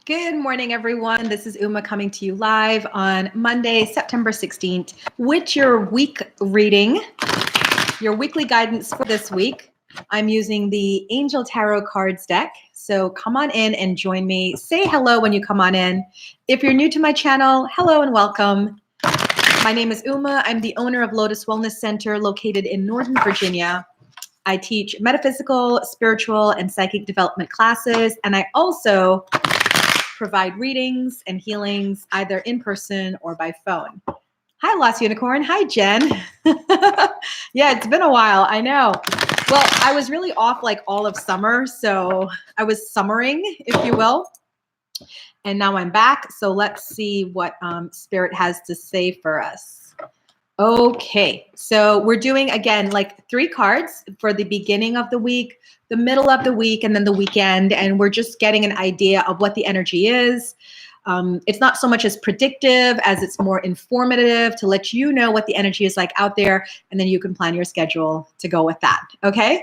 Good morning, everyone. This is Uma coming to you live on Monday, September 16th, with your week reading, your weekly guidance for this week. I'm using the Angel Tarot Cards deck. So come on in and join me. Say hello when you come on in. If you're new to my channel, hello and welcome. My name is Uma. I'm the owner of Lotus Wellness Center located in Northern Virginia. I teach metaphysical, spiritual, and psychic development classes, and I also provide readings and healings either in person or by phone. Hi, Lost Unicorn. Hi, Jen. Yeah, it's been a while. I know. Well, I was really off like all of summer, so I was summering, if you will. And now I'm back. So let's see what Spirit has to say for us. Okay, so we're doing, again, like 3 cards for the beginning of the week, the middle of the week, and then the weekend. And we're just getting an idea of what the energy is. It's not so much as predictive as it's more informative to let you know what the energy is like out there. And then you can plan your schedule to go with that. Okay.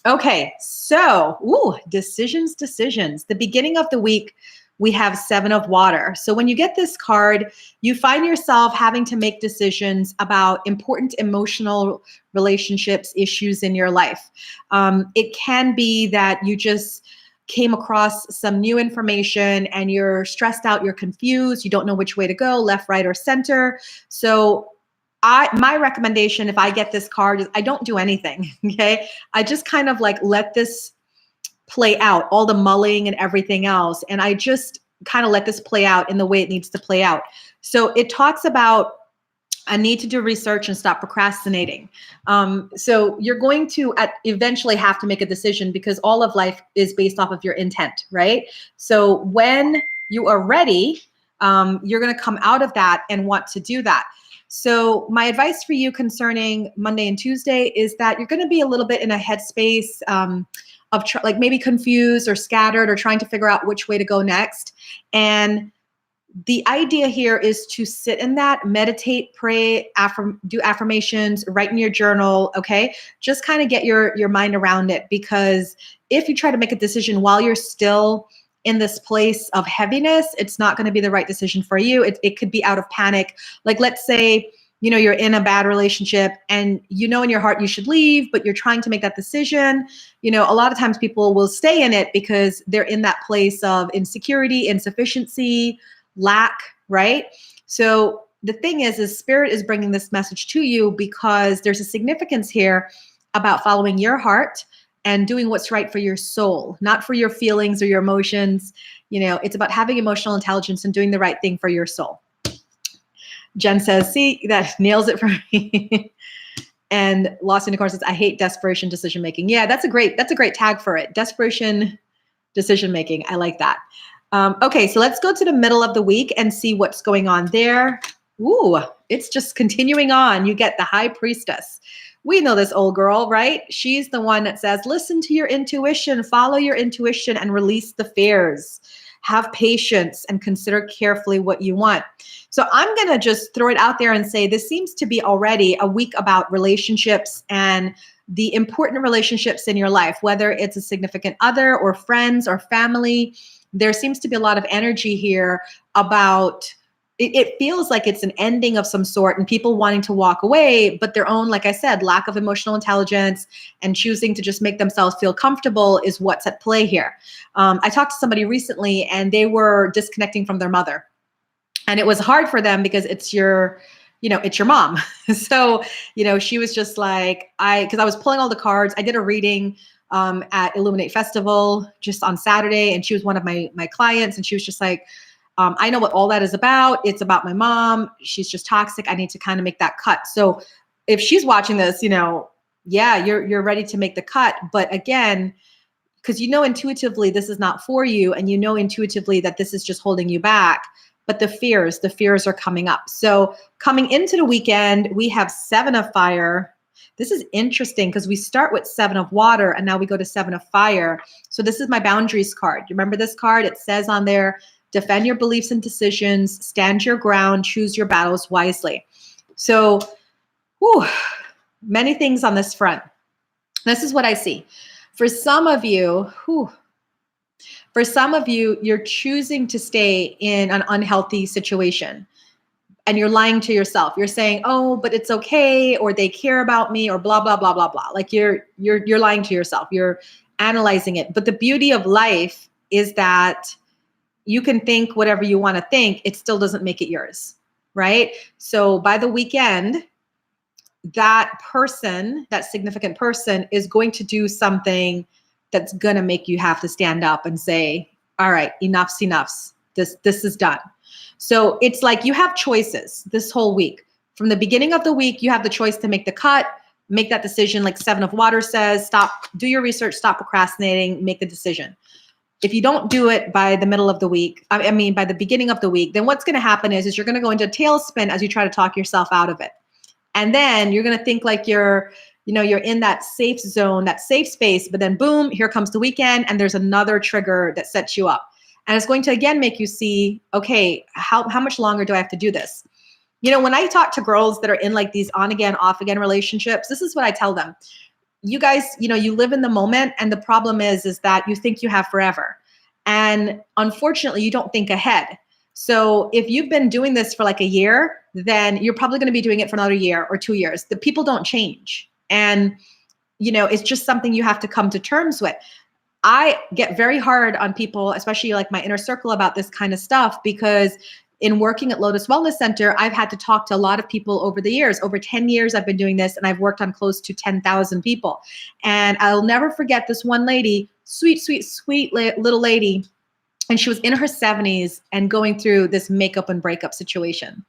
Okay. So, decisions. The beginning of the week, we have 7 of water. So when you get this card, you find yourself having to make decisions about important emotional relationships, issues in your life. It can be that you just came across some new information and you're stressed out, you're confused, you don't know which way to go, left, right, or center. So my recommendation, if I get this card, is I don't do anything, okay? I just kind of like let this play out, all the mulling and everything else. And I just kind of let this play out in the way it needs to play out. So it talks about a need to do research and stop procrastinating. So you're going to eventually have to make a decision because all of life is based off of your intent, right? So when you are ready, you're going to come out of that and want to do that. So my advice for you concerning Monday and Tuesday is that you're going to be a little bit in a headspace of like maybe confused or scattered or trying to figure out which way to go next. And the idea here is to sit in that, meditate, pray, do affirmations, write in your journal, okay? Just kind of get your mind around it, because if you try to make a decision while you're still in this place of heaviness, it's not going to be the right decision for you. It could be out of panic. Like, let's say, you're in a bad relationship and in your heart you should leave, but you're trying to make that decision. A lot of times people will stay in it because they're in that place of insecurity, insufficiency, lack, right? So the thing is Spirit is bringing this message to you because there's a significance here about following your heart and doing what's right for your soul, not for your feelings or your emotions. It's about having emotional intelligence and doing the right thing for your soul. Jen says, see, that nails it for me. And Lost Unicorn says, I hate desperation decision-making. Yeah, that's a great tag for it. Desperation decision-making. I like that. Okay, so let's go to the middle of the week and see what's going on there. Ooh, it's just continuing on. You get the High Priestess. We know this old girl, right? She's the one that says, listen to your intuition, follow your intuition, and release the fears. Have patience and consider carefully what you want. So I'm going to just throw it out there and say this seems to be already a week about relationships and the important relationships in your life, whether it's a significant other or friends or family. There seems to be a lot of energy here about it feels like it's an ending of some sort and people wanting to walk away, but their own, like I said, lack of emotional intelligence and choosing to just make themselves feel comfortable is what's at play here. I talked to somebody recently and they were disconnecting from their mother. And it was hard for them because it's your mom. So, she was just like, because I was pulling all the cards. I did a reading at Illuminate Festival just on Saturday, and she was one of my clients, and she was just like, I know what all that is about. It's about my mom. She's just toxic. I need to kind of make that cut. So if she's watching this, yeah, you're ready to make the cut. But again, because intuitively this is not for you, and intuitively that this is just holding you back. But the fears are coming up. So coming into the weekend, we have 7 of fire. This is interesting because we start with 7 of water and now we go to 7 of fire. So this is my boundaries card. You remember this card? It says on there, defend your beliefs and decisions, stand your ground, choose your battles wisely. So, many things on this front. This is what I see. For some of you, For some of you, you're choosing to stay in an unhealthy situation and you're lying to yourself. You're saying, "Oh, but it's okay," or "they care about me," or blah blah blah blah blah. Like you're lying to yourself. You're analyzing it. But the beauty of life is that you can think whatever you want to think. It still doesn't make it yours, right? So by the weekend, that person, that significant person, is going to do something that's going to make you have to stand up and say, "All right, enough's enough. This is done." So it's like you have choices this whole week. From the beginning of the week, you have the choice to make the cut, make that decision, like Seven of Water says, stop, do your research, stop procrastinating, make the decision. If you don't do it by the middle of the week, by the beginning of the week, then what's going to happen is you're going to go into a tailspin as you try to talk yourself out of it. And then you're going to think like you're in that safe zone, that safe space, but then boom, here comes the weekend and there's another trigger that sets you up. And it's going to again make you see, okay, how much longer do I have to do this? When I talk to girls that are in like these on again, off again relationships, this is what I tell them. You guys, you live in the moment, and the problem is that you think you have forever. And unfortunately, you don't think ahead. So if you've been doing this for like a year, then you're probably going to be doing it for another year or 2 years. The people don't change. And, it's just something you have to come to terms with. I get very hard on people, especially like my inner circle, about this kind of stuff, because in working at Lotus Wellness Center, I've had to talk to a lot of people over the years. Over 10 years, I've been doing this, and I've worked on close to 10,000 people. And I'll never forget this one lady, sweet, sweet, sweet little lady. And she was in her 70s and going through this makeup and breakup situation.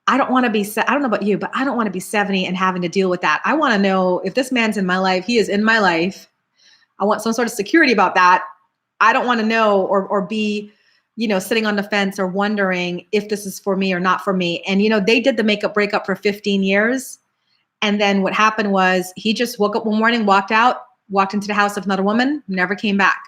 I don't want to be, I don't know about you, but I don't want to be 70 and having to deal with that. I want to know if this man's in my life, he is in my life. I want some sort of security about that. I don't want to know or be, sitting on the fence or wondering if this is for me or not for me. And, they did the makeup breakup for 15 years. And then what happened was he just woke up one morning, walked into the house of another woman, never came back.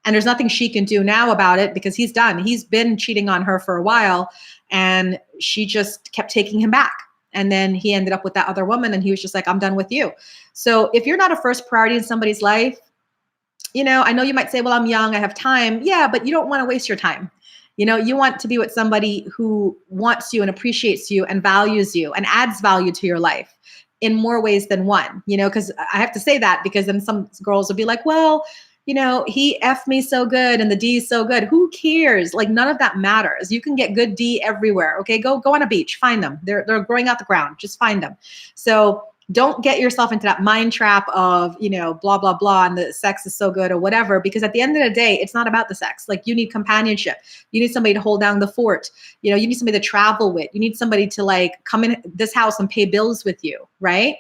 And there's nothing she can do now about it because he's done. He's been cheating on her for a while, and she just kept taking him back. And then he ended up with that other woman, and he was just like, "I'm done with you." So if you're not a first priority in somebody's life, I know you might say, "Well, I'm young, I have time." Yeah, but you don't want to waste your time. You want to be with somebody who wants you and appreciates you and values you and adds value to your life in more ways than one, because I have to say that because then some girls will be like, "Well, he F'd me so good and the D is so good." Who cares? Like, none of that matters. You can get good D everywhere. Okay, go on a beach, find them. They're growing out the ground. Just find them. So don't get yourself into that mind trap of, blah, blah, blah, and the sex is so good or whatever, because at the end of the day, it's not about the sex. Like, you need companionship. You need somebody to hold down the fort. You need somebody to travel with. You need somebody to like come in this house and pay bills with you, right?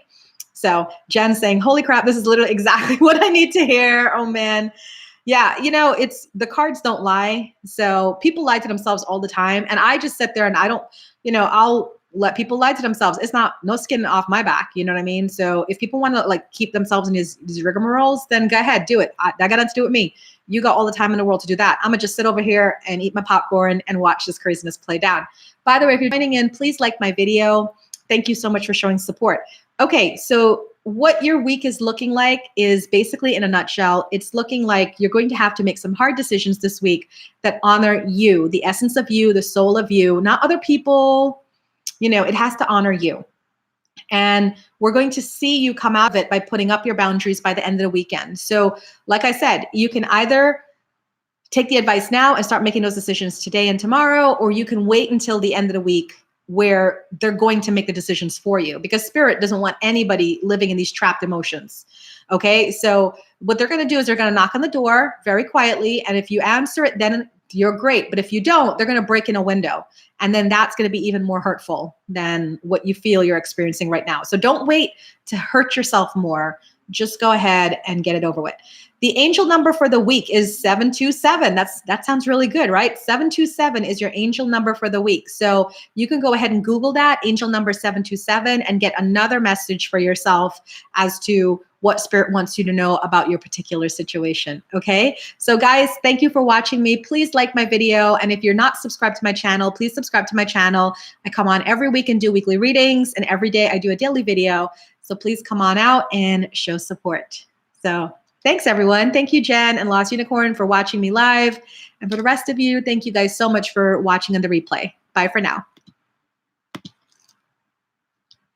So Jen's saying, "Holy crap, this is literally exactly what I need to hear." Oh man. Yeah, it's the cards don't lie. So people lie to themselves all the time. And I just sit there and I don't, I'll let people lie to themselves. It's not no skin off my back. You know what I mean? So if people want to like keep themselves in these rigmaroles, then go ahead, do it. That got nothing to do with me. You got all the time in the world to do that. I'm gonna just sit over here and eat my popcorn and watch this craziness play down. By the way, if you're joining in, please like my video. Thank you so much for showing support. Okay, so what your week is looking like is basically, in a nutshell, it's looking like you're going to have to make some hard decisions this week that honor you, the essence of you, the soul of you, not other people. It has to honor you. And we're going to see you come out of it by putting up your boundaries by the end of the weekend. So like I said, you can either take the advice now and start making those decisions today and tomorrow, or you can wait until the end of the week where they're going to make the decisions for you, because spirit doesn't want anybody living in these trapped emotions. Okay. So what they're going to do is they're going to knock on the door very quietly. And if you answer it, then you're great. But if you don't, they're going to break in a window. And then that's going to be even more hurtful than what you feel you're experiencing right now. So don't wait to hurt yourself more. Just go ahead and get it over with. The angel number for the week is 727. That sounds really good, right? 727 is your angel number for the week. So you can go ahead and Google that, angel number 727, and get another message for yourself as to what spirit wants you to know about your particular situation. Okay. So guys, thank you for watching me. Please like my video. And if you're not subscribed to my channel, please subscribe to my channel. I come on every week and do weekly readings, and every day I do a daily video. So please come on out and show support. So Thanks, everyone. Thank you, Jen and Lost Unicorn, for watching me live. And for the rest of you, thank you guys so much for watching on the replay. Bye for now.